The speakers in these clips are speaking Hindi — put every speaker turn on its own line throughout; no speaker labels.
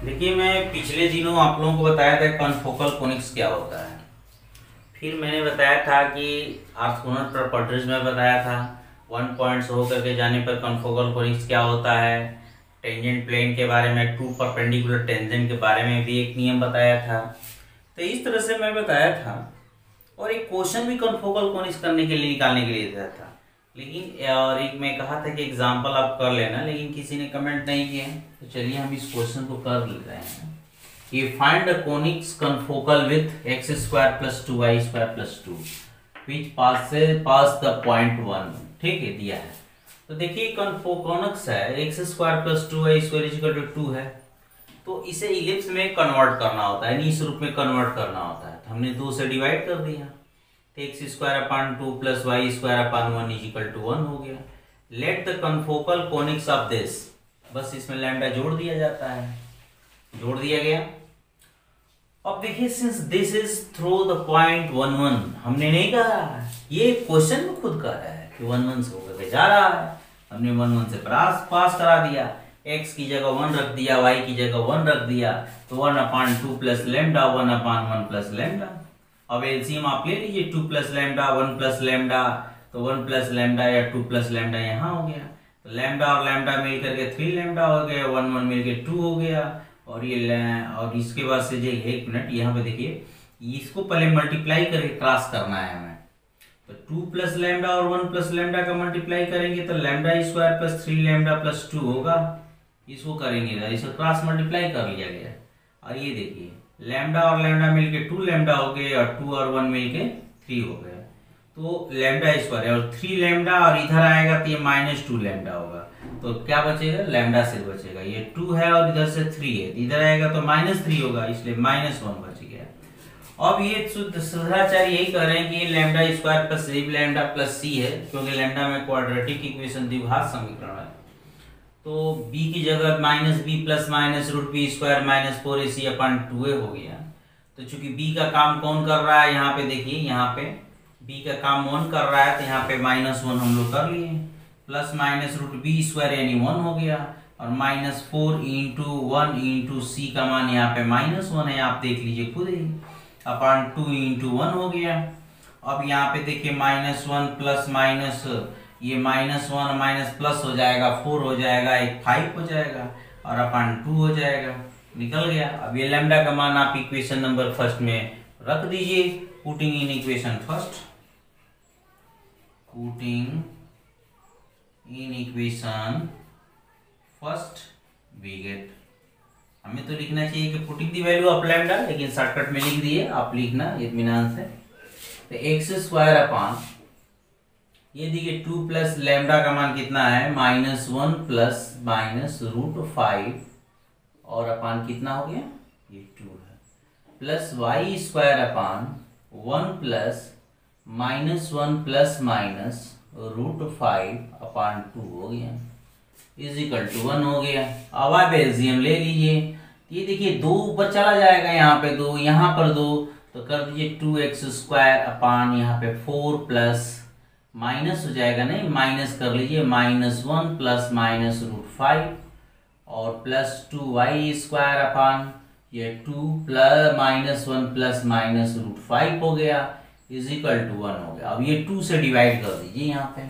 देखिए, मैं पिछले दिनों आप लोगों को बताया था कॉन्फोकल कोनिक्स क्या होता है। फिर मैंने बताया था कि ऑर्थोगोनल प्रॉपर्टीज में बताया था 1 पॉइंट्स हो करके जाने पर कॉन्फोकल कोनिक्स क्या होता है। टेंजेंट प्लेन के बारे में, 2 परपेंडिकुलर टेंजेंट के बारे में भी एक नियम बताया था। तो इस तरह से मैं बताया था और एक क्वेश्चन भी कॉन्फोकल कोनिक्स करने के लिए निकालने के लिए दिया था। लेकिन और एक मैं कहा था कि एग्जाम्पल आप कर लेना, लेकिन किसी ने कमेंट नहीं किए। तो चलिए हम इस क्वेश्चन को कर ले रहे हैं कि find the conics confocal with x square plus 2y square plus 2 which pass the point 1। ठीक है, दिया है। तो देखिए कॉन्फोकोनिक्स है x square plus 2y square equal to 2 है। तो इसे इलिप्स में कन्वर्ट करना होता है, इस रूप में कन्वर्ट करना होता है। तो हमने 2 से डिवाइड कर दिया, x square upon 2 plus y square upon 1 is equal to 1 हो गया। Let the confocal conics of this, बस इसमें लैम्डा जोड़ दिया जाता है, जोड़ दिया गया। अब देखिए since this is through the point 1 1, हमने नहीं कहा, ये क्वेश्चन में खुद कह रहा है कि 1 1 से होकर जा रहा है। हमने 1 1 से पास करा दिया, x की जगह 1 रख दिया, y की जगह 1 रख दिया, तो 1 अपान 2 प्लस लैम्डा, 1 अपान 1 प्लस लैम्डा। अब एलसीएम आप ले लीजिए, 2 प्लस लैम्डा 1 प्लस लैम्डा, तो 1 प्लस लैम्डा या 2 प्लस लैम्डा यहाँ हो गया। तो लैम्डा और लैम्डा मिलकर के 3 लैम्डा हो गया, 1 1 मिलकर 2 हो गया। और ये और इसके बाद से जो 1 मिनट यहाँ पे देखिए, इसको पहले मल्टीप्लाई करके क्रॉस करना है हमें। तो 2 प्लस लैम्डा और 1 प्लस लैम्डा का मल्टीप्लाई करेंगे तो lambda square plus 3 lambda plus 2 होगा। इसको करेंगे तो इसको क्रॉस मल्टीप्लाई कर लिया गया। और ये देखिए लैम्डा और लैम्डा मिलके 2 लैम्डा हो गए और 2 और 1 मिलके 3 हो गए। तो लैम्डा स्क्वायर है और 3 लैम्डा और इधर आएगा तो ये -2 लैम्डा होगा। तो क्या बचेगा, लैम्डा सिर्फ बचेगा। ये 2 है और इधर से 3 है, इधर आएगा तो -3 होगा, इसलिए -1 बच गया। अब ये शुद्धाचार्य यही कह रहे हैं कि lambda square plus lambda plus C है, क्योंकि लैम्डा में क्वाड्रेटिक इक्वेशन द्विघात समीकरण है। तो b की जगह -b plus minus root b square -4ac upon 2a हो गया। तो चूंकि b का काम कौन कर रहा है, यहाँ पे देखिए, यहाँ पे b का काम 1 कर रहा है, तो यहाँ पे -1 हम लोग कर लिए, plus minus root b square यानी 1 हो गया, और -4 इंटू 1 इंटू सी का मान यहाँ पे -1 है, आप देख लीजिए खुद ही, अपन 2 इंटू 1 हो गया। अब यहाँ पे देखिए -1 प्लस माइनस, ये -1 माइनस प्लस हो जाएगा, 4 हो जाएगा, एक 5 हो जाएगा, और अपन 2 हो जाएगा, निकल गया। अब ये लैम्डा का मान आप इक्वेशन नंबर फर्स्ट में रख दीजिए, putting in equation first, putting in equation first we get, हमें तो लिखना चाहिए कि putting the value of lambda, लेकिन शॉर्टकट में लिख दिए, आप लिखना इत्मीनान से। तो एक्स स्क्वायर अपान, ये देखिए 2 प्लस लैम्डा का मान कितना है, -1 प्लस माइनस रूट 5, और अपान कितना हो गया, ये 2 है, plus y square upon 1 plus -1 plus minus root 5 upon 2 हो गया, इज इक्वल टू 1 हो गया। अब आप एलसीएम ले लीजिए, ये देखिए 2 ऊपर चला जाएगा, यहाँ पे 2, यहाँ पर 2, तो कर दीजिए 2x स्क्वायर अपान यहाँ पे 4 प्लस माइनस हो जाएगा, नहीं माइनस कर लीजिए, -1 प्लस माइनस रूट 5 और प्लस 2y स्क्वायर अपान ये 2 प्लस -1 प्लस माइनस रूट 5 हो गया, इज इक्वल टू 1 हो गया। अब ये 2 से डिवाइड कर दीजिए यहाँ पे,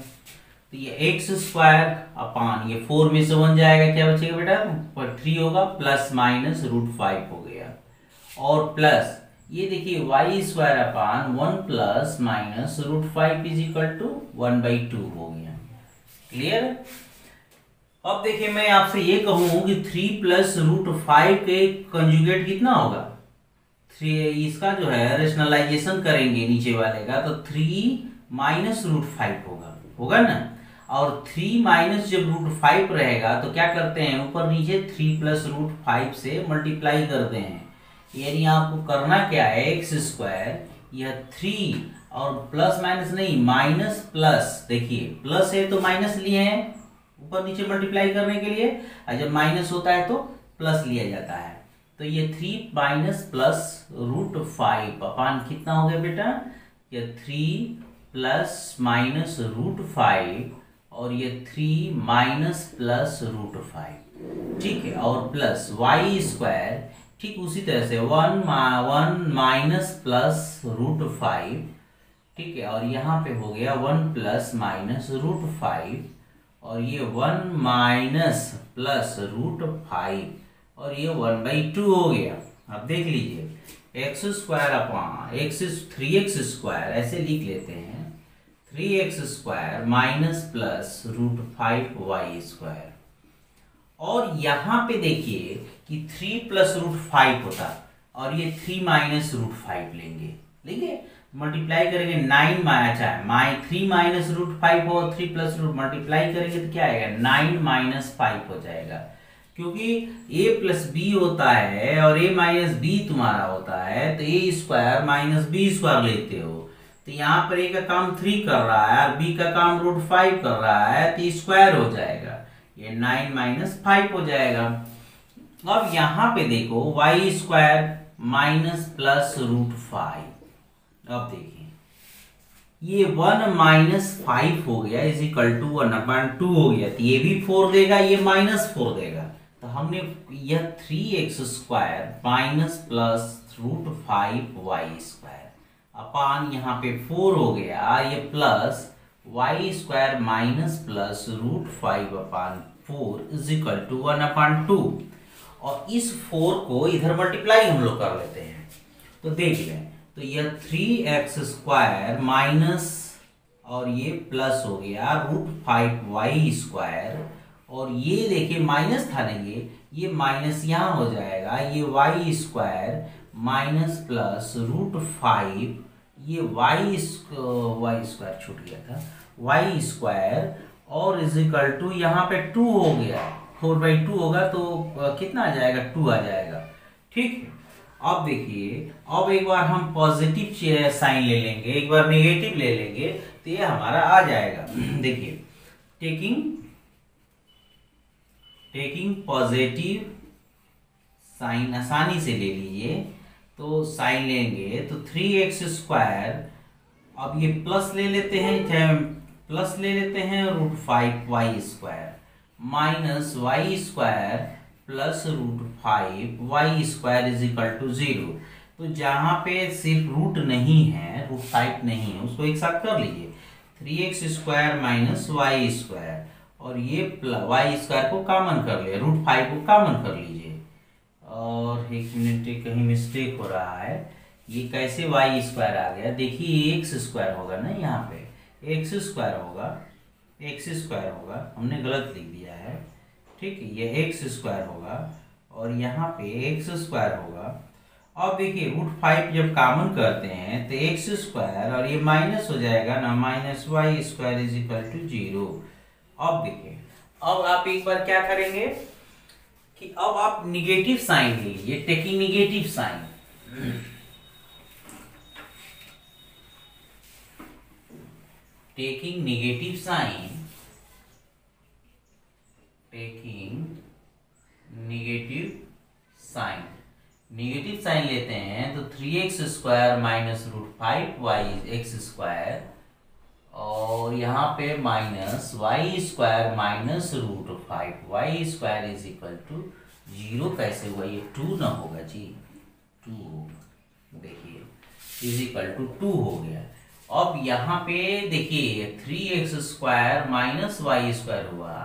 तो ये एक्स स्क्वायर अपान ये 4 में से 1 जाएगा, क्या बचेगा बेटा, पर 3 होगा, प्लस माइनस रूट 5 हो गया, और प्लस ये देखिए y square upon 1 plus minus root 5 is equal to 1/2 हो गया। क्लियर। अब देखिए मैं आपसे ये कहूं कि 3 प्लस रूट 5 के कंजुगेट कितना होगा, 3, इसका जो है रेशनलाइजेशन करेंगे नीचे वाले का, तो 3 माइनस रूट 5 होगा ना, और 3 माइनस जब रूट 5 रहेगा तो क्या करते हैं, ऊपर नीचे 3 प्लस रूट 5 से मल्टीप्लाई करते हैं, यानी आपको करना क्या है, एक्स स्क्वायर यह 3 और प्लस माइनस नहीं, माइनस प्लस, देखिए प्लस है तो माइनस लिए हैं ऊपर नीचे मल्टीप्लाई करने के लिए, और जब माइनस होता है तो प्लस लिया जाता है। तो ये 3 माइनस प्लस रूट 5 अपान कितना हो गया बेटा, ये 3 प्लस माइनस रूट 5 और ये 3 माइनस प्लस रूट 5। ठीक है, और प्लस वाई स्क्वायर, ठीक उसी तरह से 1 माइनस प्लस रूट 5, ठीक है, और यहाँ पे हो गया 1 प्लस माइनस रूट 5, और ये 1 माइनस प्लस रूट 5, और ये 1/2 हो गया। अब देख लीजिए x square upon x 3x square ऐसे लिख लेते हैं, 3x square minus plus root 5y square. और यहाँ पे देखिए कि 3 प्लस रूट 5 होता और ये 3 माइनस रूट 5 लेंगे मल्टीप्लाई करेंगे 9 अच्छा 3 माइनस रूट 5 हो, 3 प्लस रूट मल्टीप्लाई करेंगे तो क्या आएगा 9 माइनस 5 हो जाएगा, क्योंकि a प्लस बी होता है और a माइनस बी तुम्हारा होता है, तो a square minus b square लेते हो, तो यहाँ पर a का काम 3 कर रहा है और b का काम रूट 5 कर रहा है, तो स्क्वायर हो जाएगा, ये 9 माइनस 5 हो जाएगा। अब यहाँ पे देखो y square minus plus root 5, अब देखिए ये 1 माइनस 5 हो गया इज इक्वल टू 1/2 हो गया, तो ये भी 4 देगा, ये माइनस 4 देगा, तो हमने यह 3x square minus plus root 5y square upon यहाँ पे 4 हो गया, ये plus y square minus plus root 5 upon 4 is equal to 1/2, और इस 4 को इधर मल्टीप्लाई हम लोग कर लेते हैं, तो देख लें, तो यह 3x स्क्वायर माइनस और ये प्लस हो गया रूट 5y स्क्वायर, और ये देखिए माइनस था ना, ये माइनस यहाँ हो जाएगा, ये y square minus plus root 5, ये y स्क्वायर छूट गया था, y स्क्वायर और इज इक्वल टू यहाँ पे 2 हो गया, 4/2 होगा तो कितना आ जाएगा 2 आ जाएगा, ठीक। अब देखिए अब एक बार हम पॉजिटिव साइन ले लेंगे, एक बार नेगेटिव ले लेंगे, तो ये हमारा आ जाएगा। देखिए टेकिंग पॉजिटिव साइन आसानी से ले लीजिए, तो साइन लेंगे तो 3x स्क्वायर, अब ये प्लस ले लेते हैं, प्लस ले लेते हैं root 5y square minus y square plus root 5y square is equal to 0, तो जहां पे सिर्फ रूट नहीं है, रूट 5 नहीं है, उसको एक साथ कर लीजिए, 3x square minus y square, और ये y स्क्वायर को कॉमन कर लिया, रूट 5 को कॉमन कर लीजिए, और एक मिनट कहीं मिस्टेक हो रहा है, ये कैसे y स्क्वायर आ गया, देखिए x स्क्वायर होगा ना, यहाँ पे x स्क्वायर होगा, हमने गलत लिख दिया है, ठीक है, ये x स्क्वायर होगा और यहाँ पे x स्क्वायर होगा। अब देखिए रूट 5 जब कॉमन करते हैं तो x स्क्वायर और ये माइनस हो जाएगा ना, minus y square is equal to 0। अब देखिए अब आप एक बार क्या करेंगे कि अब आप निगेटिव साइन लीजिए, taking negative sign, taking negative sign लेते हैं तो 3x square minus root 5y x square, और यहाँ पे minus y square minus root 5y square is equal to 0। कैसे हुआ, ये 2 ना होगा जी, 2 होगा, देखिए इज इक्वल टू 2 हो गया। अब यहाँ पे देखिए 3x square minus y square हुआ,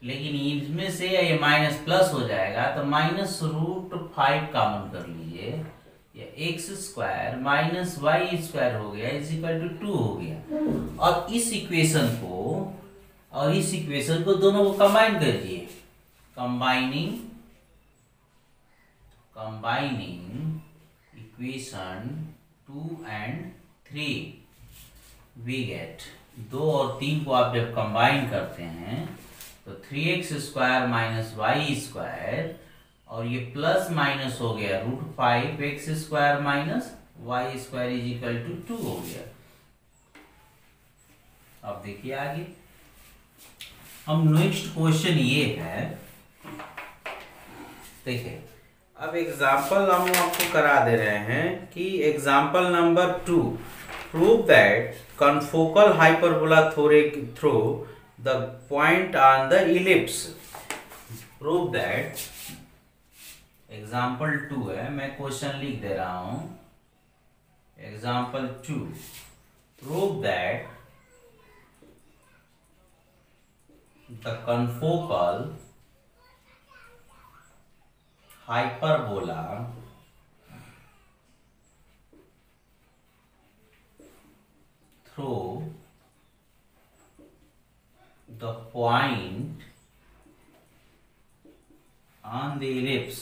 लेकिन इसमें से ये माइनस प्लस हो जाएगा, तो माइनस रूट 5 कॉमन कर लीजिए, या x square minus y square हो गया इज इक्वल टू 2 हो गया। और इस इक्वेशन को दोनों को कंबाइन करिए, combining equation 2 and 3 we get 2 और 3 को आप जब कंबाइन करते हैं तो 3x square minus y square, और ये प्लस माइनस हो गया root 5x square minus y square is equal to 2 हो गया। अब देखिए आगे हम नेक्स्ट क्वेश्चन ये है, देखिए अब एग्जाम्पल हम आपको करा दे रहे हैं कि example number 2, prove that confocal hyperbola through the point on the ellipse, prove that, example 2 है, मैं क्वेश्चन लिख दे रहा हूं। Example 2, prove that the confocal hyperbola through the point on the ellipse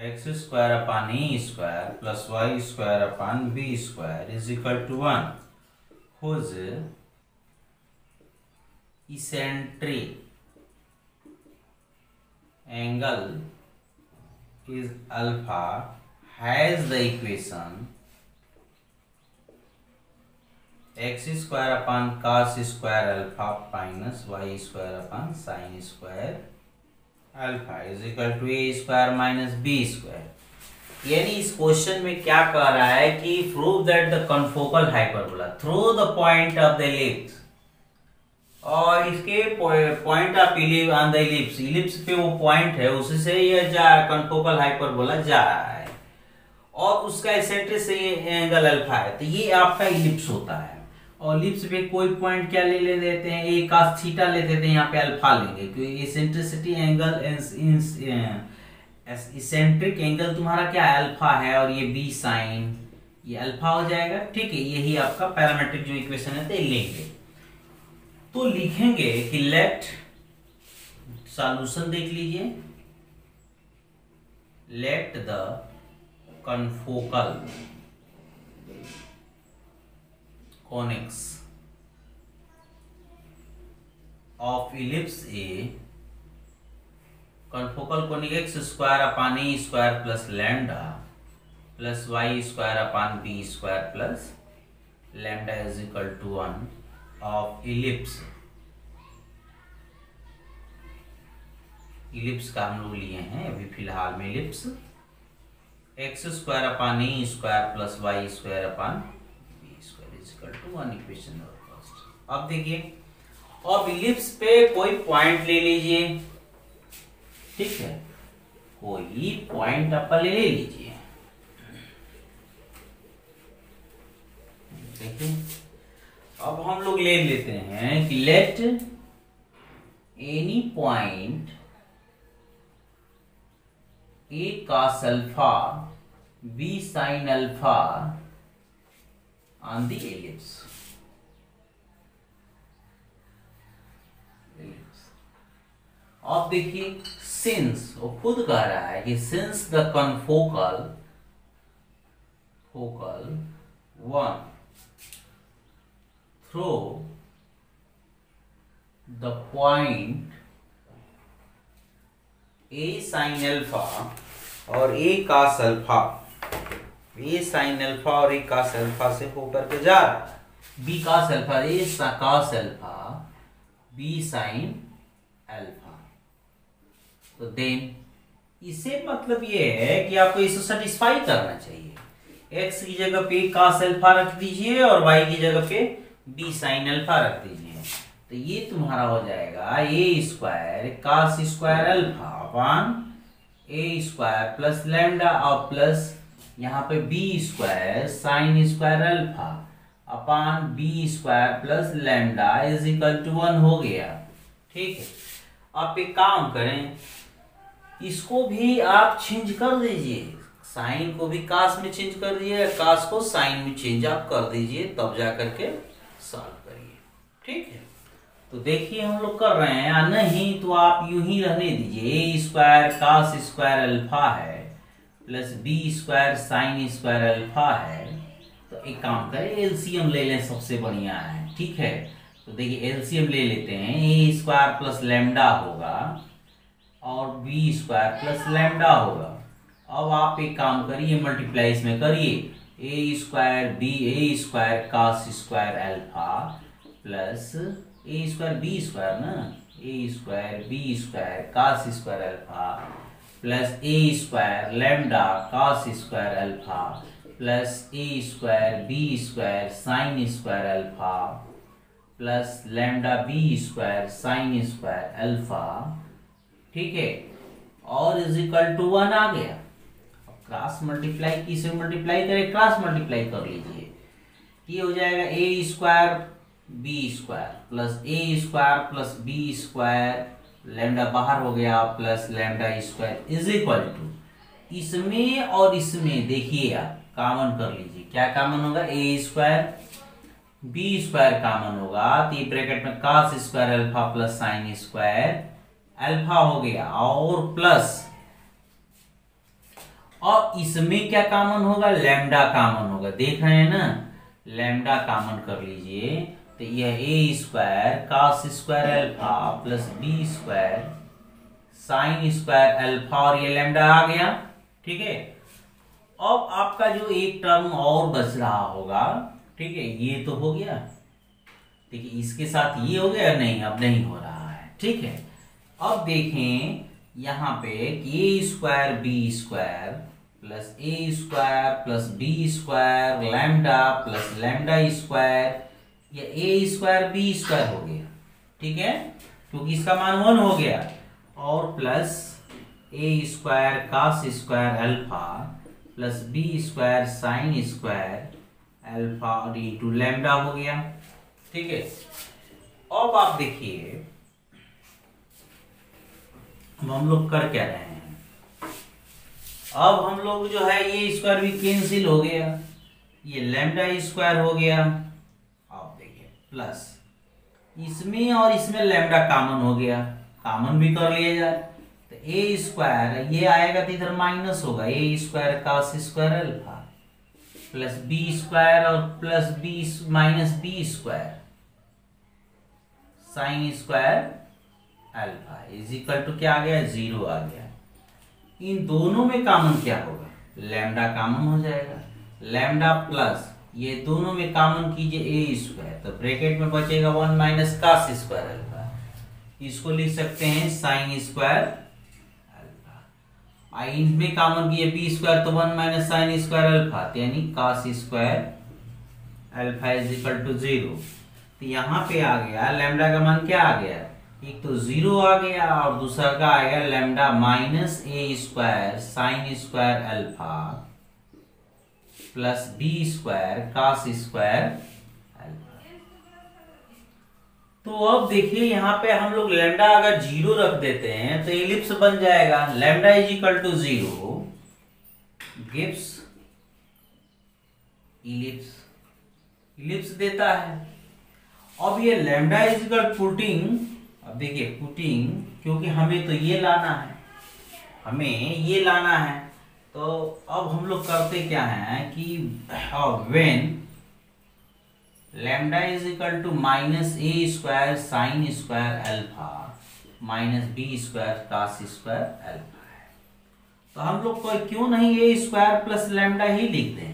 x square upon a square plus y square upon b square is equal to 1, whose eccentric angle is alpha, has the equation x square upon cos square alpha minus y square upon sin square alpha is equal to a square minus b square। यानी इस क्वेश्चन में क्या कह रहा है कि prove that the confocal hyperbola through the point of the ellipse, और इसके point of on the ellipse, ellipse पे वो पॉइंट है, उससे ये कनफोकल हाइपरबोला जा रहा है और उसका एसेंट्रिक एंगल अल्फा है, तो ये आपका इलिप्स होता है। और इलिप्स पे कोई पॉइंट क्या ले लेते हैं, ए cos थीटा ले देते हैं, यहाँ पे अल्फा लेंगे क्योंकि एसेंट्रिसिटी एंगल, एसेंट्रिक एंगल तुम्हारा क्या है, अल्फा है, और ये बी साइन, ये अल्फा हो जाएगा। ठीक है, यही आपका पैरामेट्रिक जो इक्वेशन है तो लेंगे, तो लिखेंगे कि लेट, सॉल्यूशन देख लीजिए, let the confocal conics of ellipse A, confocal conic x square upon a square plus lambda plus y square upon b square plus lambda is equal to 1 of ellipse। Ellipse का हम लोग लिए हैं अभी फिलहाल में, ellipse x square upon a square plus y square upon two 1 equation first. अब देखिए, अब इलिप्स पे कोई पॉइंट ले लीजिए, ठीक है, कोई पॉइंट आप ले लीजिए। देखिए, अब हम लोग ले लेते हैं कि let any point a cos alpha b sine alpha on the ellipse। अब देखिए, सिंस, वो खुद कह रहा है कि since the confocal one through the point A sine alpha और ए cos अल्फा, ए साइन अल्फा और ए cos अल्फा से होकर के जा रहा है, b cos alpha, a cos alpha b sine alpha. तो देन इसे मतलब ये है कि आपको इसे सेटिस्फाई करना चाहिए। x की जगह पे cos अल्फा रख दीजिए और y की जगह पे b साइन अल्फा रख दीजिए, तो ये तुम्हारा हो जाएगा a square cos square alpha upon a square plus lambda और प्लस यहाँ पे b square sine square alpha upon b square plus lambda is equal to 1 हो गया। ठीक है, आप एक काम करें, इसको भी आप चेंज कर दीजिए, साइन को भी कास में चेंज कर दीजिए, कास को साइन में चेंज आप कर दीजिए, तब जा करके सॉल्व करिए। ठीक है, तो देखिए हम लोग कर रहे हैं, या नहीं तो आप यूं ही रहने दीजिए, a square cos square alpha है plus b square sine square alpha है। तो एक काम करें, एलसीएम ले लें, सबसे बढ़िया है। ठीक है, तो देखिए एलसीएम ले लेते हैं, ए स्क्वायर प्लस लैम्डा होगा और बी स्क्वायर प्लस लैम्डा होगा। अब आप एक काम करिए, मल्टीप्लाई इसमें करिए, a square cos square alpha plus a square b square ना, a square b square cos square alpha plus a square lambda cos square alpha plus a square b square sine square alpha plus lambda b square sine square alpha, ठीक है, और इज इक्वल टू 1 आ गया। अब क्रॉस मल्टीप्लाई किसे मल्टीप्लाई करें, क्रॉस मल्टीप्लाई कर लीजिए, ये हो जाएगा a square b square plus a square plus b square, lambda बाहर हो गया, plus lambda square is equal to, इसमें और इसमें देखिए आप कॉमन कर लीजिए, क्या कॉमन होगा, a square b square common होगा, तो ये ब्रैकेट में cos square alpha plus sign square alpha हो गया, और प्लस, और इसमें क्या कॉमन होगा, लैम्डा कॉमन होगा, देख रहे हैं ना, लैम्डा कॉमन कर लीजिए, तो यह a square cos square alpha plus b square sine square alpha, और ये लैम्डा आ गया, ठीक है। अब आपका जो एक टर्म और बच रहा होगा, ठीक है, ये तो हो गया, ठीक है, इसके साथ ये हो गया, नहीं अब नहीं हो रहा है, ठीक है। अब देखें यहाँ पे a square b square plus a square plus b square lambda plus lambda square, या ए स्क्वायर बी स्क्वायर हो गया, ठीक है, क्योंकि इसका मान 1 हो गया, और plus a square cos square alpha plus b square sine square alpha और इंटू लैम्डा हो गया, ठीक है। अब आप देखिए हम लोग कर क्या रहे हैं, अब हम लोग जो है ये स्क्वायर भी कैंसिल हो गया, ये लैम्डा स्क्वायर हो गया, आप देखिए प्लस इसमें और इसमें लैम्डा कॉमन हो गया, कॉमन भी कर लिया जाए, तो ए स्क्वायर ये आएगा तो इधर माइनस होगा, a square cos square alpha plus b square और plus b minus b square sine square alpha is equal to क्या आ गया, 0 आ गया। इन दोनों में कॉमन क्या होगा, लैम्डा कॉमन हो जाएगा, लैम्डा प्लस ये दोनों में कॉमन कीजिए ए स्क्वायर, तो ब्रैकेट में बचेगा 1 माइनस cos स्क्वायर अल्फा, इसको लिख सकते हैं साइन स्क्वायर अल्फा, इनमें कॉमन किए बी स्क्वायर तो 1 माइनस साइन स्क्वायर अल्फा, यानी cos square alpha is equal to 0। तो यहाँ पे आ गया लैम्डा का मान क्या आ गया, एक तो 0 आ गया और दूसरा का आएगा lambda minus a square sine square alpha plus b square cos square alpha. तो अब देखिए यहाँ पे हम लोग लैम्डा अगर 0 रख देते हैं तो इलिप्स बन जाएगा, lambda is equal to 0 gives ellipse, ellipse देता है। अब ये लैम्डा इज इक्वल पुटिंग, अब देखिए पुटिंग, क्योंकि हमें तो ये लाना है, हमें ये लाना है, तो अब हम लोग करते क्या है कि when lambda is equal to minus a square sine square alpha minus b square cos square alpha है, तो हम लोग को क्यों नहीं ए स्क्वायर प्लस लैम्डा ही लिख दें,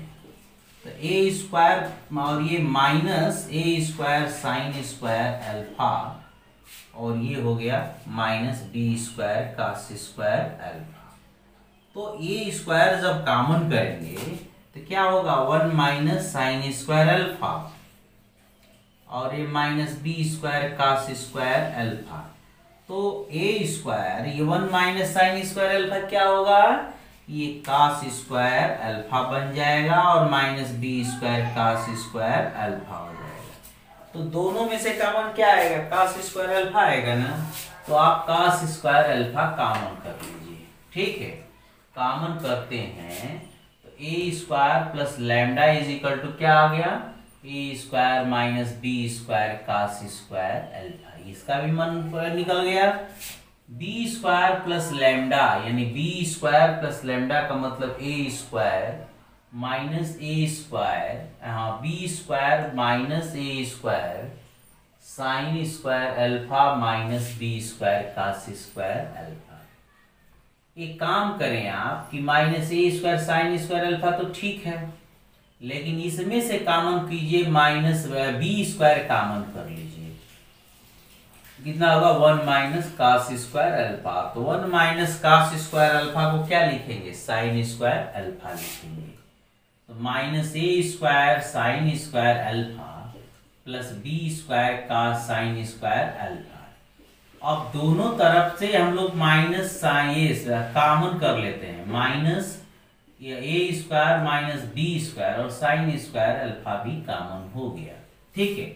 तो ए स्क्वायर और ये minus a square sine square alpha और ये हो गया minus b square cos square alpha. तो ए स्क्वायर जब कॉमन करेंगे तो क्या होगा, 1 माइनस साइन स्क्वायर अल्फा और ये minus b square cos square alpha, तो ए स्क्वायर ये 1 माइनस साइन स्क्वायर अल्फा क्या होगा, ये cos स्क्वायर अल्फा बन जाएगा और minus b square cos square alpha हो जाएगा। तो दोनों में से कॉमन क्या आएगा, cos स्क्वायर अल्फा आएगा ना, तो आप cos स्क्वायर अल्फा कॉमन कर लीजिए, ठीक है। कॉमन करते हैं तो a square plus lambda is equal to क्या आ गया, a square minus b square cos square alpha, इसका भी मन निकल गया। बी स्क्वायर प्लस लैम्डा यानी बी स्क्वायर प्लस लैम्डा का मतलब a square minus a square, हाँ b square minus a square sine square alpha minus b square cos square alpha. एक काम करें आप कि minus a square sine square alpha तो ठीक है, लेकिन इसमें से कॉमन कीजिए माइनस बी स्क्वायर कॉमन कर लीजिए, कितना होगा 1 माइनस cos स्क्वायर अल्फा, तो 1 माइनस cos स्क्वायर अल्फा को क्या लिखेंगे, साइन स्क्वायर अल्फा लिखेंगे, तो minus a square sine square alpha plus b square का साइन स्क्वायर अल्फा। अब दोनों तरफ से हम लोग माइनस साइन कॉमन कर लेते हैं, minus a square minus b square और साइन स्क्वायर अल्फा भी कॉमन हो गया। ठीक है,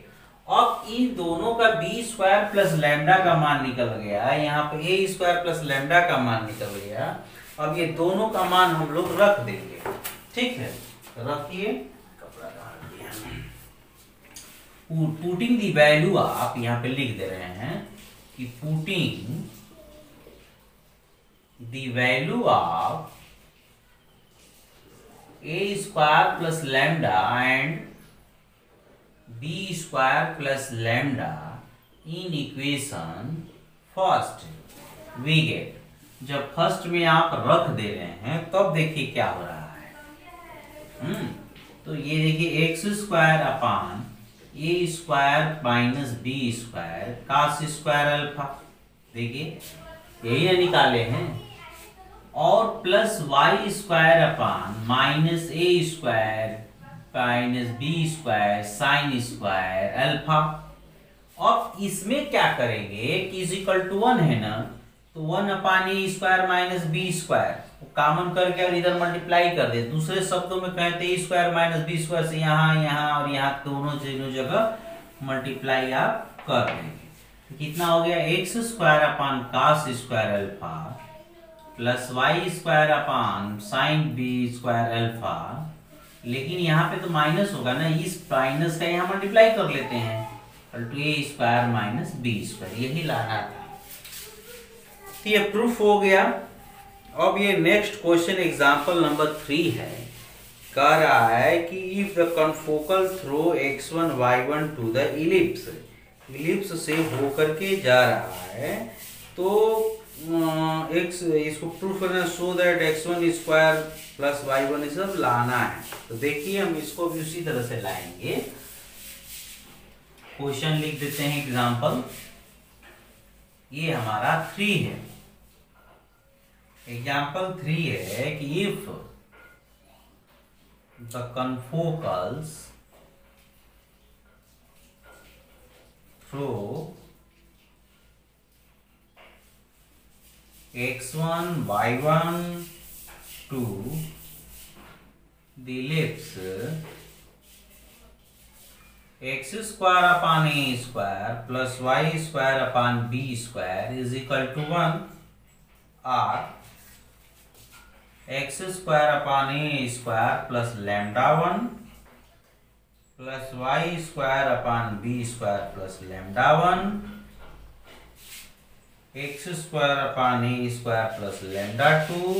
अब इन दोनों का बी स्क्वायर प्लस लैम्डा का मान निकल गया, यहाँ पे ए स्क्वायर प्लस लैम्डा का मान निकल गया। अब ये दोनों का मान हम लोग रख देंगे। ठीक है, रखिए, कपड़ा डाल दिया। पुटिंग दी वैल्यू आप यहाँ पे लिख दे रहे हैं कि putting the value of a square plus lambda and b square plus lambda in equation first we get. जब फर्स्ट में आप रख दे रहे हैं तब देखिए क्या हो रहा है। तो ये देखिए x square upon a square minus b square cos square alpha, देखिए यही ना निकाले हैं, और plus y square upon minus a square minus b square sine square alpha. अब इसमें क्या करेंगे कि इज इक्वल टू 1 है ना, तो 1 upon a square minus b square common करके और इधर मल्टीप्लाई कर दे। दूसरे शब्दों में कहते हैं स्क्वायर माइनस बी स्क्वायर से यहाँ और यहाँ दोनों जगह मल्टीप्लाई आप कर देंगे। तो कितना हो गया, x square upon cos square alpha plus y square upon sine b square alpha. लेकिन यहाँ पे तो माइनस होगा ना, इस माइनस का यहाँ मल्टीप्लाई कर लेते हैं, two a square minus b square, यही लाना था। तो ये प्रूफ हो गया। अब ये नेक्स्ट क्वेश्चन एग्जांपल नंबर 3 है, कह रहा है कि if the confocal through x1 y1 to the ellipse, ellipse से होकर के जा रहा है, तो x इसको प्रूफ करना, so that x1 square plus y1 सब लाना है। तो देखिए हम इसको भी उसी तरह से लाएंगे। क्वेश्चन लिख देते हैं एग्जांपल, ये हमारा 3 है। एग्जाम्पल 3 है कि if the confocals through x1 y1 to the ellipse x square upon a square plus y square upon b square is equal to 1, or x square upon a square plus lambda 1 plus y square upon b square plus lambda 1, x square upon a square plus lambda 2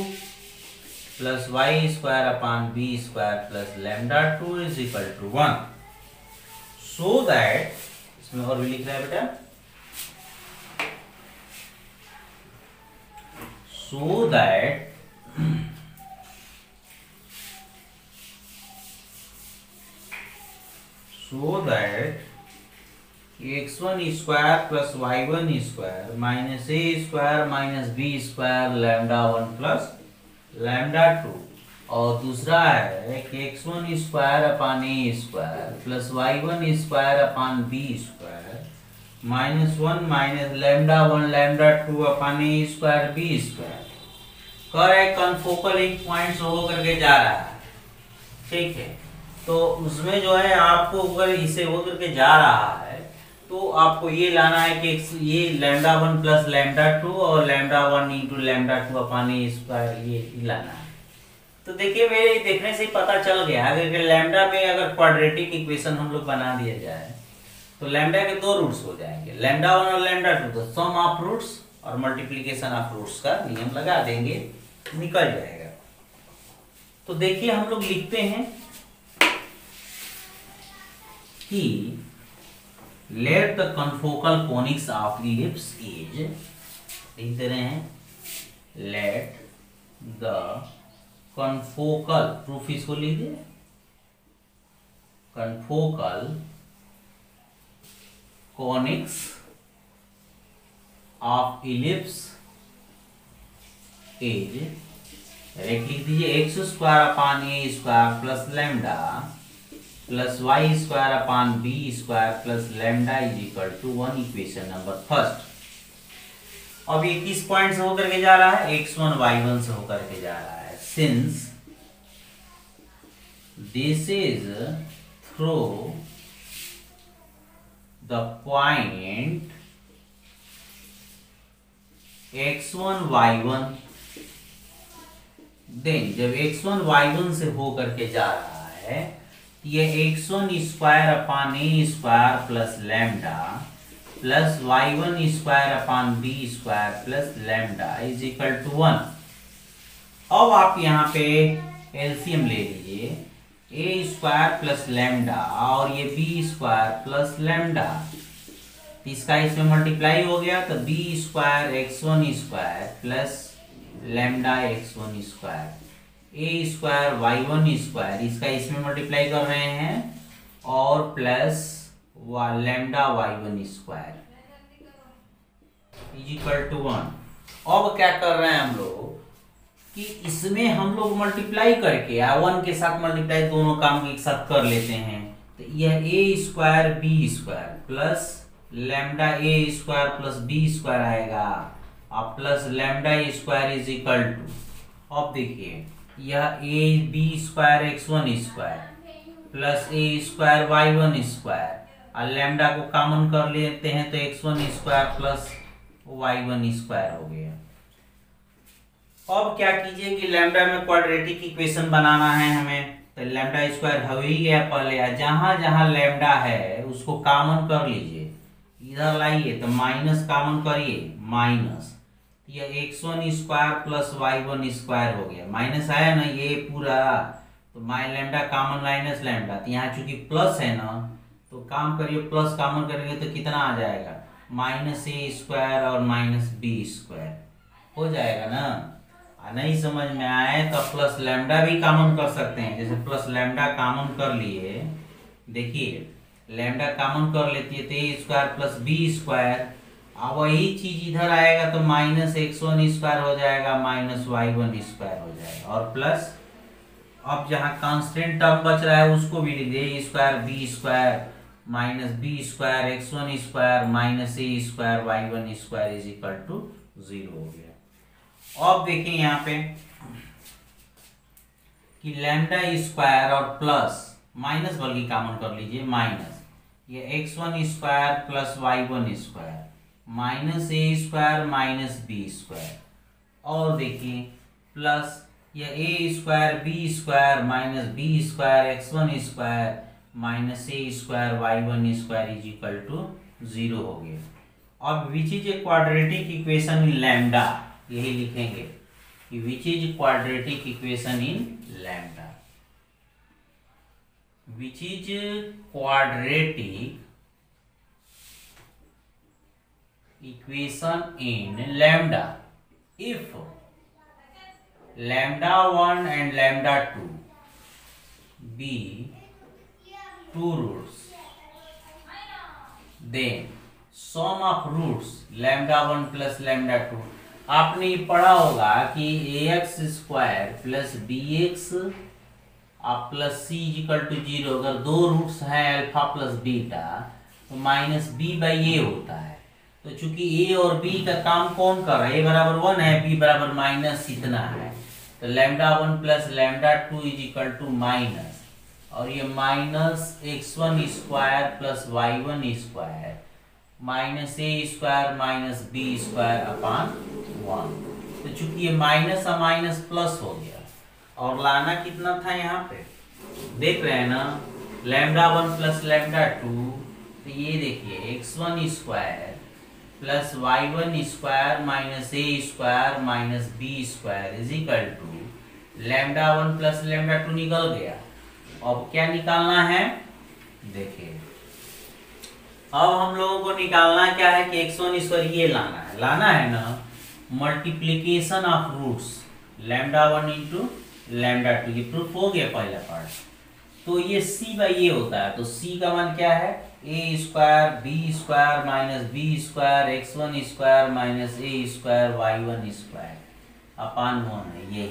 plus y square upon b square plus lambda 2 is equal to 1. So that, इसमें और भी लिख रहा है बेटा, so that x1 square plus y1 square minus a square minus b square lambda 1 plus lambda 2, और दूसरा है कि x1 square upon a square plus y1 square upon b square -1 minus lambda 1 lambda 2 upon a square b square. कर एक कनफोकल एक पॉइंट से होकर के जा रहा है, ठीक है, तो उसमें जो है आपको अगर इसे होकर के जा रहा है तो आपको ये लाना है कि ये लैम्डा 1 प्लस लैम्डा 2 और lambda 1 into lambda 2 upon a square, ये लाना है। तो देखिए मेरे देखने से पता चल गया अगर लैम्डा में अगर क्वाड्रेटिक इक्वेशन हम लोग बना दिया जाए तो लैम्डा के 2 रूट्स हो जाएंगे, लैम्डा 1 और लैम्डा 2, तो सम ऑफ रूट्स और मल्टीप्लिकेशन ऑफ रूट्स का नियम लगा देंगे, निकल जाएगा। तो देखिए हम लोग लिखते हैं कि let the confocal conics of ellipse is, लिख दे रहे हैं लेट द कनफोकल, प्रूफ इसको लिख दे, confocal conics of ellipse is, direct लिख दीजिए x square upon a square plus lambda plus y square upon b square plus lambda is equal to 1, equation number first. अब ये किस पॉइंट से होकर के जा रहा है? x1 y1 से होकर के जा रहा है। Since this is through the point x1 y1, then जब x1 y1 से होकर के जा रहा है ये x1 square upon a square plus lambda plus y1 square upon b square plus lambda is equal to 1। अब आप यहाँ पे एलसीएम ले लीजिए, ए स्क्वायर प्लस लैम्डा और ये बी स्क्वायर प्लस लैम्डा, इसका इसमें मल्टीप्लाई हो गया तो b square x1 square plus lambda x1 square, a square y1 square, इसका इसमें मल्टीप्लाई कर रहे हैं और plus lambda y1 square is equal to 1। अब क्या कर रहे हैं हम लोग कि इसमें हम लोग मल्टीप्लाई करके 1 के साथ मल्टीप्लाई दोनों काम एक साथ कर लेते हैं, तो यह a square b square plus lambda a square plus b square आएगा और plus lambda square is equal to, अब देखिए यह a b square x1 square plus a square y1 square और लैम्डा को कॉमन कर लेते हैं तो x1 square plus y1 square हो गया। अब क्या कीजिए कि लैम्डा में क्वाड्रेटिक इक्वेशन बनाना है हमें, तो लैम्डा स्क्वायर हो ही गया पहले, जहां जहां लैम्डा है उसको कॉमन कर लीजिए, इधर लाइए तो माइनस कॉमन करिए, माइनस ये x1 square plus y1 square हो गया, माइनस आया ना ये पूरा, तो माइ लैम्डा कॉमन माइनस लैम्डा, तो यहाँ चूंकि प्लस है ना तो काम करिए प्लस कॉमन करेंगे तो कितना आ जाएगा, माइनस ए स्क्वायर और माइनस बी स्क्वायर हो जाएगा ना। नहीं समझ में आए तो प्लस लैम्डा भी कॉमन कर सकते हैं, जैसे प्लस लैम्डा कॉमन कर लिए, देखिए लैम्डा कॉमन कर लेती है तो a square plus b square, अब वही चीज इधर आएगा तो माइनस x1 स्क्वायर हो जाएगा माइनस y1 स्क्वायर हो जाएगा और प्लस अब जहां कांस्टेंट टर्म बच रहा है उसको भी लिख दे, square b square minus b square x1 square minus a square y1 square is equal to 0 हो गया। अब देखिए यहाँ पे कि लैम्डा स्क्वायर और प्लस माइनस बल्कि कॉमन कर लीजिए, माइनस ये x1 square plus y1 square minus a square minus b square, और देखिए प्लस ये a square b square minus b square x1 square minus a square y1 square is equal to 0 हो गया। अब which is a quadratic equation in lambda, यही लिखेंगे कि which is quadratic equation in lambda, which is quadratic equation in lambda if lambda 1 and lambda 2 be two roots, then sum of roots lambda 1 plus lambda 2। आपने ये पढ़ा होगा कि ax square plus bx plus C equal to 0, अगर दो रूट्स हैं अल्फा प्लस बीटा तो माइनस बी बाई ए होता है। तो चूंकि ए और बी का काम कौन कर रहा है, ए बराबर 1 है, बी बराबर माइनस इतना है, तो lambda 1 plus lambda 2 is equal to minus, और ये minus x1 square plus y1 square minus a square minus b square upon 1। तो चूंकि ये माइनस और माइनस प्लस हो गया, और लाना कितना था यहाँ पे देख रहे हैं ना, लैम्डा 1 प्लस लैम्डा 2, तो ये देखिए x1 square plus y1 square minus a square minus b square is equal to lambda 1 plus lambda 2 निकल गया। अब क्या निकालना है, देखिए अब हम लोगों को निकालना क्या है कि x1 स्क्वायर ये लाना है ना multiplication of roots lambda 1 into lambda 2, ये प्रूफ हो गया पहला पार्ट। तो ये c बाई ए होता है, तो c का मान क्या है, a square b square minus b square x1 square minus a square y1 square upon 1 है,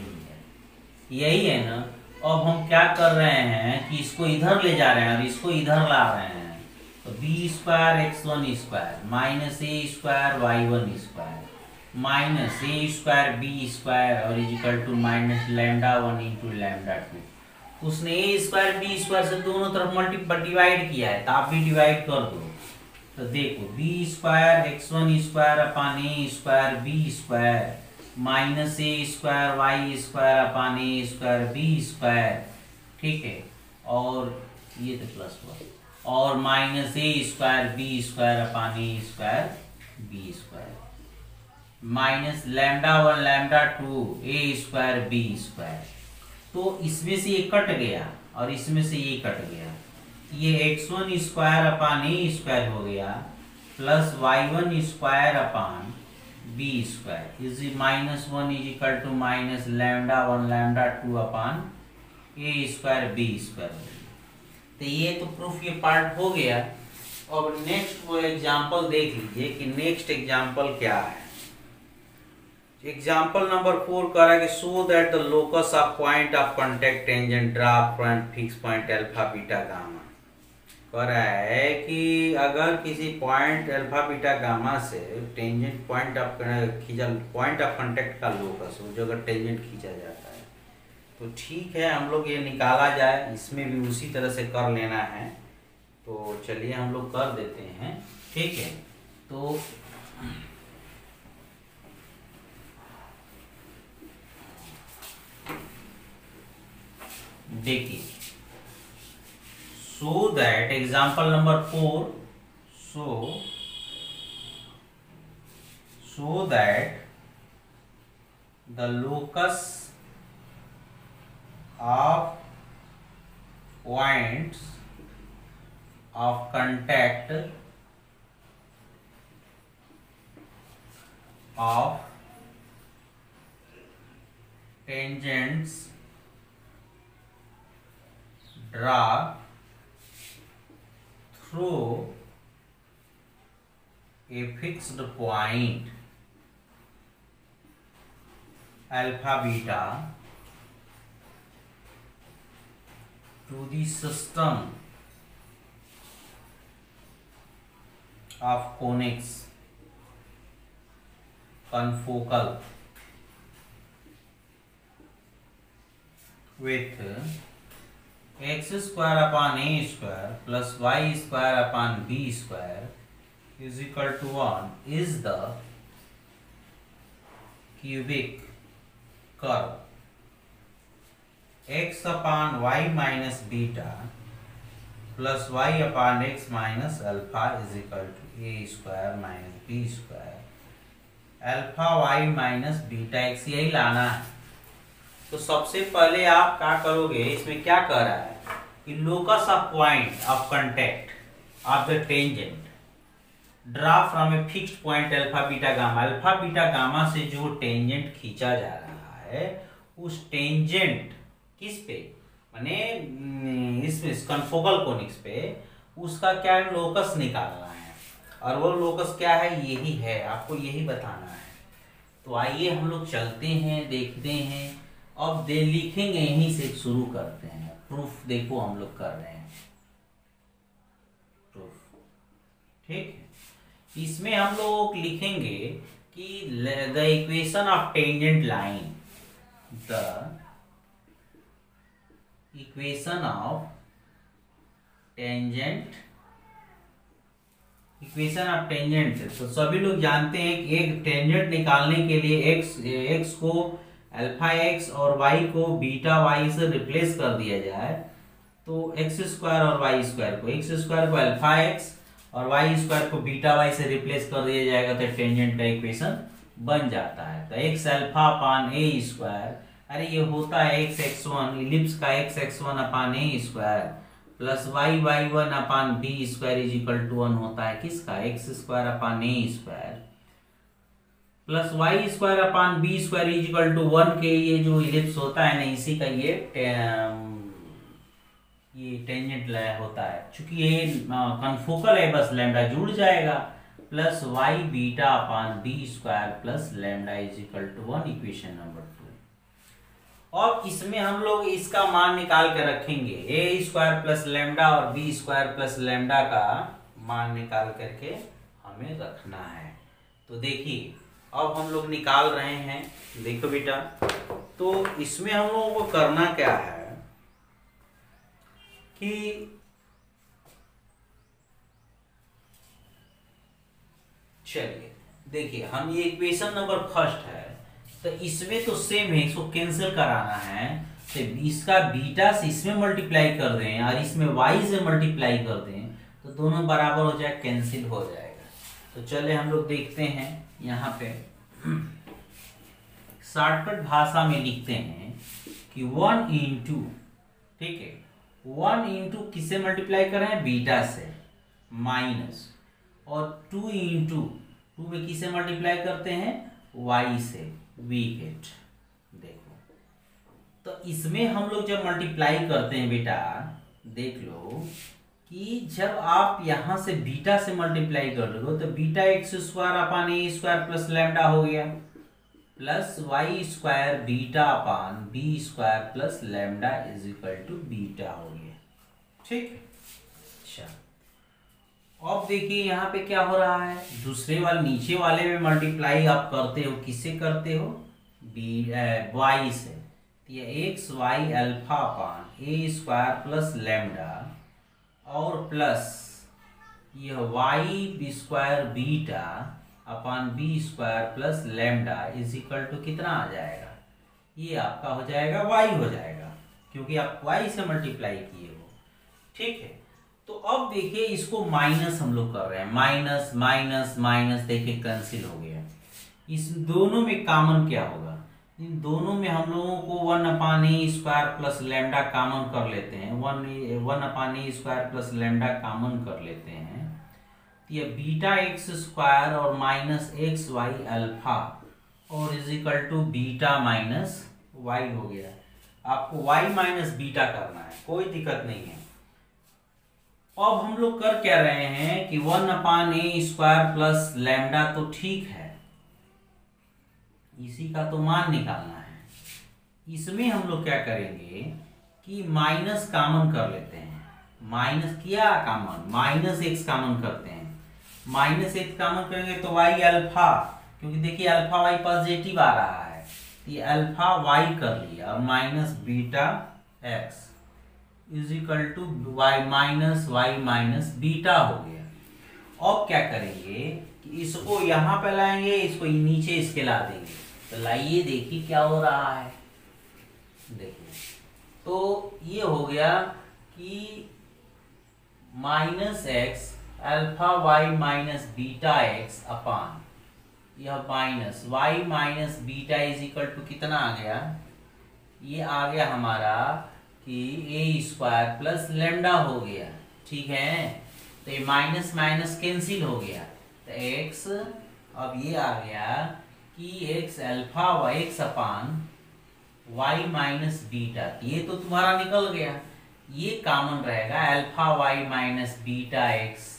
यही है ना। अब हम क्या कर रहे हैं कि इसको इधर ले जा रहे हैं और इसको इधर ला रहे हैं। तो b square x one square minus a square y one square minus a square b square और is equal to minus lambda one into lambda two. उसने ए स्क्वायर बी स्क्वायर से दोनों तरफ मल्टीपल डिवाइड किया है, तो आप भी डिवाइड कर दो। तो देखो b square x one square upon a square b square minus a square y square upon a square b square, ठीक है, और ये तो प्लस हुआ, और minus a square b square upon a square b square minus lambda one lambda two a square b square. तो इसमें से ये कट गया और इसमें से ये कट गया, ये x one square upon a square हो गया plus y one square upon b square is minus one is equal to minus lambda one lambda two upon a square b square. तो ये तो प्रूफ ये पार्ट हो गया। अब नेक्स्ट वो एग्जांपल देख लीजिए कि नेक्स्ट एग्जांपल क्या है। एग्जांपल नंबर 4 कह रहा है कि so that the locus of point of contact tangent draw from fix point alpha beta gamma. कह रहा है कि अगर किसी पॉइंट अल्फा बीटा गामा से टेंजेंट पॉइंट ऑफ कांटेक्ट का लोकस हो जो अगर टेंजेंट खींचा जाता है तो ठीक है, हम लोग ये निकाला जाए, इसमें भी उसी तरह से कर लेना है। तो चलिए हम लोग कर देते हैं, ठीक है। तो देखिए, so that example number 4, so that the locus of points of contact of tangents draw through a fixed point alpha beta to the system of conics confocal with x square upon a square plus y square upon b square is equal to 1 is the cubic curve x upon y minus beta plus y upon x minus alpha is equal to a square minus b square alpha y minus beta x यही लाना है। तो सबसे पहले आप क्या करोगे, इसमें क्या कह रहा है कि locus of point of contact of the tangent draw from a fixed point alpha beta gamma से जो टेंजेंट खींचा जा रहा है उस टेंजेंट किस पे, माने इसमें कन्फोकल कोनिक्स पे, उसका क्या है लोकस निकालना है। और वो लोकस क्या है, यही है, आपको यही बताना है। तो आइए हम लोग चलते हैं, देखते हैं। अब लिखेंगे, यहीं से शुरू करते हैं। प्रूफ देखो हम लोग कर रहे हैं प्रूफ, ठीक है। इसमें हम लोग लिखेंगे कि the equation of tangent line, the equation of tangent तो सभी लोग जानते हैं कि एक टेंजेंट निकालने के लिए x को अल्फा x और y को बीटा y से रिप्लेस कर दिया जाए तो x स्क्वायर और y स्क्वायर को, x स्क्वायर को अल्फा x और y स्क्वायर को बीटा y से रिप्लेस कर दिया जाएगा तो टेंजेंट का इक्वेशन बन जाता है। तो x alpha upon a square, अरे ये होता है x x1 इलिप्स का x x1 upon a square plus y y1 upon b square is equal to 1 होता है किसका, x square upon a square plus y square upon b square is equal to 1 के ये जो इलिप्स होता है ना, इसी का ये टेंजेंट होता है। चूंकि ये कन्फोकल है, बस लैम्डा जुड़ जाएगा plus y beta upon b square plus lambda is equal to 1, equation number 2। और इसमें हम लोग इसका मान निकाल के रखेंगे, ए स्क्वायर प्लस लेमडा और बी स्क्वायर प्लस लेमडा का मान निकाल करके हमें रखना है। तो देखिए अब हम लोग निकाल रहे हैं। देखो बेटा, तो इसमें हम लोगों को करना क्या है कि चलिए देखिए, हम ये इक्वेशन नंबर फर्स्ट है, तो इसमें तो सेम है, इसको कैंसिल कराना है। तो इसका बीटा से इसमें मल्टीप्लाई कर दें और इसमें वाई से मल्टीप्लाई कर दें तो दोनों बराबर हो जाए, कैंसिल हो जाएगा। तो चले हम लोग देखते हैं यहाँ पे शॉर्टकट भाषा में लिखते हैं कि 1 इंटू, ठीक है, 1 इंटू किससे मल्टीप्लाई कर रहे हैं, बीटा से, माइनस, और 2 इंटू 2 में किसे मल्टीप्लाई करते हैं, y से, वी गेट। देखो तो इसमें हम लोग जब मल्टीप्लाई करते हैं बेटा, देख लो कि जब आप यहां से बीटा से मल्टीप्लाई कर लो तो beta x square upon a square plus lambda हो गया, plus y square beta upon b square plus lambda is equal to beta हो गया। ठीक, अच्छा अब देखिए यहाँ पे क्या हो रहा है, दूसरे वाले नीचे वाले में मल्टीप्लाई आप करते हो, किससे करते हो, वाई से। तो ये x y alpha upon a square plus lambda और प्लस ये y b square beta upon b square plus lambda is equal to कितना आ जाएगा, ये आपका हो जाएगा वाई हो जाएगा, क्योंकि आप वाई से मल्टीप्लाई किए हो। ठीक है, तो अब देखिए इसको माइनस हम लोग कर रहे हैं, माइनस माइनस माइनस, देखिए कैंसिल हो गया। इस दोनों में कॉमन क्या होगा, इन दोनों में हम लोगों को 1 upon a square plus lambda common कर लेते हैं, 1 upon a square plus lambda common कर लेते हैं। तो ये बीटा एक्स स्क्वायर और माइनस एक्स वाई अल्फा और is equal to beta minus y हो गया। आपको वाई माइनस बीटा करना है, कोई दिक्कत नहीं है। अब हम लोग कर क्या रहे हैं कि 1 upon a square plus lambda तो ठीक है, इसी का तो मान निकालना है। इसमें हम लोग क्या करेंगे कि माइनस कॉमन कर लेते हैं, माइनस किया कॉमन, माइनस एक्स कॉमन करते हैं, माइनस एक्स कॉमन करेंगे तो वाई अल्फा, क्योंकि देखिए अल्फा वाई पॉजिटिव आ रहा है, तो ये अल्फा वाई कर लिया और minus beta x is equal to y minus beta हो गया। अब क्या करेंगे कि इसको यहां पे लाएंगे, इसको नीचे इसके ला देंगे। तो लाइए देखिए क्या हो रहा है, देखिए तो ये हो गया कि minus x alpha y minus beta x upon यह minus y minus beta is equal to कितना आ गया, ये आ गया हमारा कि ए स्क्वायर प्लस लैम्डा हो गया। ठीक है, तो ये माइनस माइनस कैंसिल हो गया, तो एक्स अब ये आ गया कि x alpha y x upon y minus beta, ये तो तुम्हारा निकल गया, ये कॉमन रहेगा, alpha y minus beta x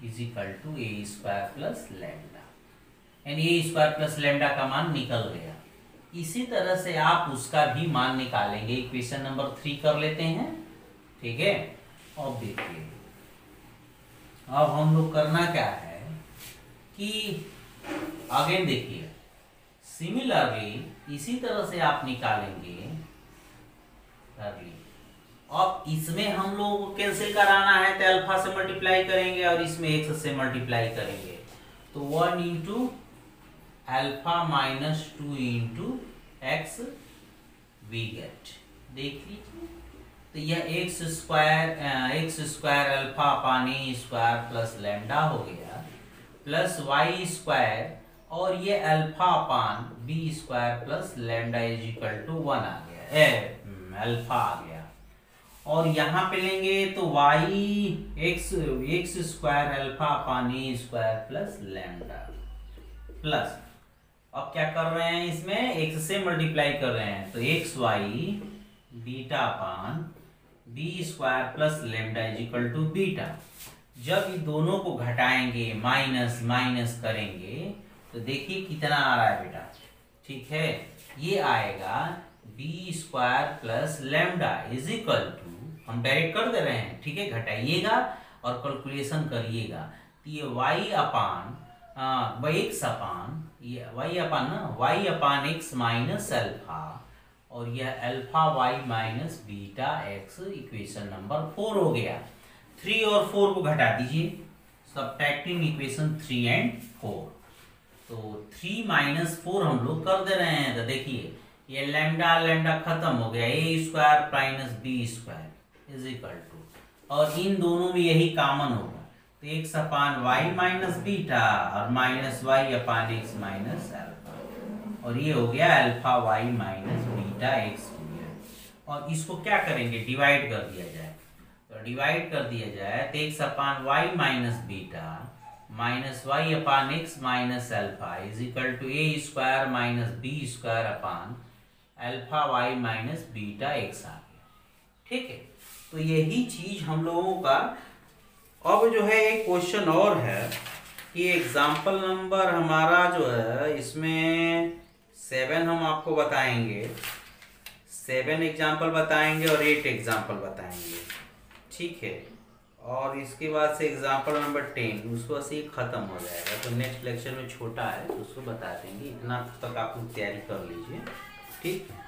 is equal to a square plus lambda, यानी ए स्क्वायर प्लस लैम्डा का मान निकल गया। इसी तरह से आप उसका भी मान निकालेंगे। इक्वेशन नंबर 3 कर लेते हैं। ठीक है, अब देखिए अब हम लोग करना क्या है कि अगेन देखिए सिमिलरली इसी तरह से आप निकालेंगे। अब इसमें हम लोग को कैंसिल कराना है तो अल्फा से मल्टीप्लाई करेंगे और इसमें एक्स से मल्टीप्लाई करेंगे, तो 1 into alpha minus 2 into x we get. देख लीजिए, तो यह x square alpha upon a square plus lambda हो गया, प्लस वाई स्क्वायर और ये alpha upon b square plus lambda is equal to 1 आ गया, अल्फा आ गया। और यहाँ पे लेंगे तो y x square alpha upon a square plus lambda plus, अब क्या कर रहे हैं इसमें एक्स से मल्टीप्लाई कर रहे हैं, तो x y beta upon b square plus lambda is equal to beta. जब ये दोनों को घटाएंगे, माइनस माइनस करेंगे, तो देखिए कितना आ रहा है बेटा। ठीक है, ये आएगा b square plus lambda is equal to, हम डायरेक्ट कर दे रहे हैं, ठीक है, घटाइएगा और कैलकुलेशन करिएगा। तो ये वाई अपान एक्स अपान, ये वाई अपान ना, y upon x minus alpha, और यह alpha y minus beta x equation number 4 हो गया। 3 और 4 को घटा दीजिए, सब्ट्रैक्टिंग इक्वेशन 3 एंड 4। तो 3 माइनस 4 हम लोग कर दे रहे हैं। तो देखिए ये लैम्डा लैम्डा खत्म हो गया, a square minus b square is equal to, और इन दोनों में यही कॉमन होगा, तो x upon y minus beta और minus y upon x minus alpha, और ये हो गया alpha y minus beta x हो गया। और इसको क्या करेंगे, डिवाइड कर दिया जाए। तो डिवाइड कर दिया जाए तो x upon y minus beta minus y upon x minus alpha is equal to a square minus b square upon alpha y minus beta x आ गया, ठीक है। तो यही चीज हम लोगों का अब जो है एक क्वेश्चन और है कि एग्जाम्पल नंबर हमारा जो है इसमें 7 हम आपको बताएंगे, 7 एग्जाम्पल बताएंगे और 8 एग्जाम्पल बताएंगे, ठीक है। और इसके बाद से एग्जाम्पल नंबर 10, उसको से खत्म हो जाएगा। तो नेक्स्ट लेक्चर में छोटा है तो उसको बता देंगे, इतना तक आप लोग तैयारी कर लीजिए, ठीक है।